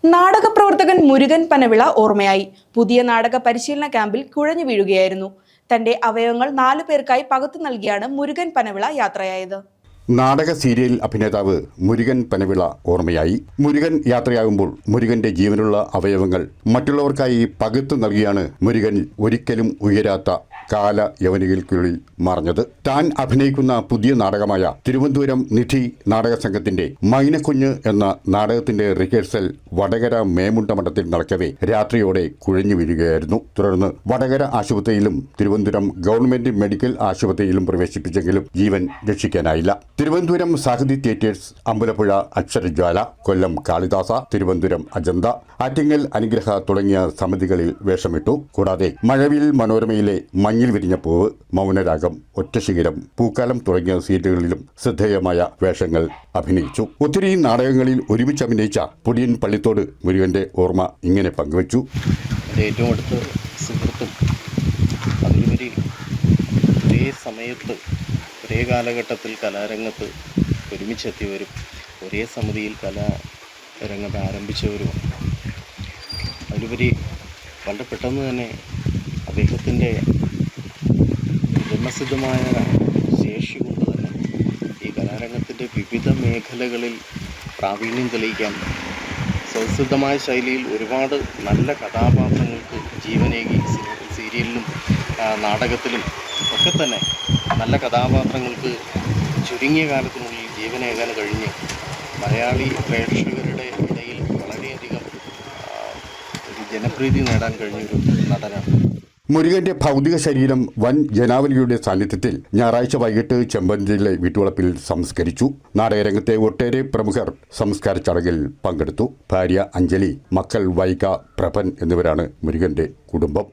നാടക പ്രവർത്തകൻ മുരുകൻ പനവിള ഓർമ്മയായി. പുതിയ നാടക പരിശീലന ക്യാമ്പിൽ കുഴഞ്ഞു വീഴുകയായിരുന്നു. തന്റെ അവയവങ്ങൾ 4 പേർക്കായി പകുത്തു നൽകിയാണ് മുരുകൻ പനവിള യാത്രയായത്. നാടക സീരിയൽ അഭിനേതാവ് മുരുകൻ പനവിള ഓർമ്മയായി. മുരുകൻ യാത്രയാകുമ്പോൾ മുരുകന്റെ ജീവനുള്ള അവയവങ്ങൾ മറ്റുള്ളവർക്കായി പകുത്തു നൽകിയാണ് മുരുകൻ ഒരിക്കലും ഉയരാത്ത കാല യവനികൾക്കുള്ളിൽ മറഞ്ഞത്. താൻ അഭിനയിക്കുന്ന പുതിയ നാടകമായ തിരുവനന്തപുരം നിധി നാടക സംഘത്തിന്റെ മൈനക്കുഞ്ഞ് എന്ന നാടകത്തിന്റെ റിഹേഴ്സൽ വടകര മേമുണ്ടമഠത്തിൽ നടക്കവേ രാത്രിയോടെ കുഴഞ്ഞു വീഴുകയായിരുന്നു. തുടർന്ന് വടകര ആശുപത്രിയിലും തിരുവനന്തപുരം ഗവൺമെന്റ് മെഡിക്കൽ ആശുപത്രിയിലും പ്രവേശിപ്പിച്ചെങ്കിലും ജീവൻ രക്ഷിക്കാനായില്ല. തിരുവനന്തപുരം സാഹിതി തിയേറ്റേഴ്സ്, അമ്പലപ്പുഴ അക്ഷരജ്വാല, കൊല്ലം കാളിദാസ, തിരുവനന്തപുരം അജന്ത, ആറ്റിങ്ങൽ അനുഗ്രഹ തുടങ്ങിയ സമിതികളിൽ വേഷമിട്ടു. കൂടാതെ മഴവിൽ മനോരമയിലെ മഞ്ഞിൽ വിരിഞ്ഞ പൂവ്, മൗനരാഗം, ഒറ്റശിഖരം, പൂക്കാലം തുടങ്ങിയ സീരിയലുകളിലും ശ്രദ്ധേയമായ വേഷങ്ങൾ അഭിനയിച്ചു. ഒത്തിരി നാടകങ്ങളിൽ ഒരുമിച്ച് അഭിനയിച്ച പൊടിയൻ പള്ളിത്തോട് മുരുകന്റെ ഓർമ്മ ഇങ്ങനെ പങ്കുവച്ചു. ഏറ്റവും അടുത്ത സുഹൃത്തും അതിലുപരി ഒരേ സമയത്ത് ഒരേ കാലഘട്ടത്തിൽ കലാരംഗത്ത് ഒരുമിച്ചെത്തിയവരും ഒരേ സമിതിയിൽ കലാരംഗത്ത് ആരംഭിച്ചവരുമാണ്. അതിലുപരി വളരെ പെട്ടെന്ന് തന്നെ അദ്ദേഹത്തിൻ്റെ ജന്മസിദ്ധമായ ശേഷി കൊണ്ട് തന്നെ ഈ കലാരംഗത്തിൻ്റെ വിവിധ മേഖലകളിൽ പ്രാവീണ്യം തെളിയിക്കാൻ സ്വസിദ്ധമായ ശൈലിയിൽ ഒരുപാട് നല്ല കഥാപാത്രങ്ങൾക്ക് ജീവനേകി സീരിയലിലും നാടകത്തിലും ഒക്കെ തന്നെ നല്ല കഥാപാത്രങ്ങൾക്ക് ചുരുങ്ങിയ കാലത്തിനുള്ളിൽ ജീവനേകാൻ കഴിഞ്ഞ് മലയാളി പ്രേക്ഷകരുടെ ഇടയിൽ വളരെയധികം ഒരു ജനപ്രീതി നേടാൻ കഴിഞ്ഞൊരു നടനാണ്. മുരുകന്റെ ഭൗതിക ശരീരം വൻ ജനാവലിയുടെ സാന്നിധ്യത്തിൽ ഞായറാഴ്ച വൈകിട്ട് ചെമ്പഞ്ചിലെ വീട്ടുവളപ്പിൽ സംസ്കരിച്ചു. നാടകരംഗത്തെ ഒട്ടേറെ പ്രമുഖർ സംസ്കാര ചടങ്ങിൽ പങ്കെടുത്തു. ഭാര്യ അഞ്ജലി, മക്കൾ വൈക, പ്രഭൻ എന്നിവരാണ് മുരുകന്റെ കുടുംബം.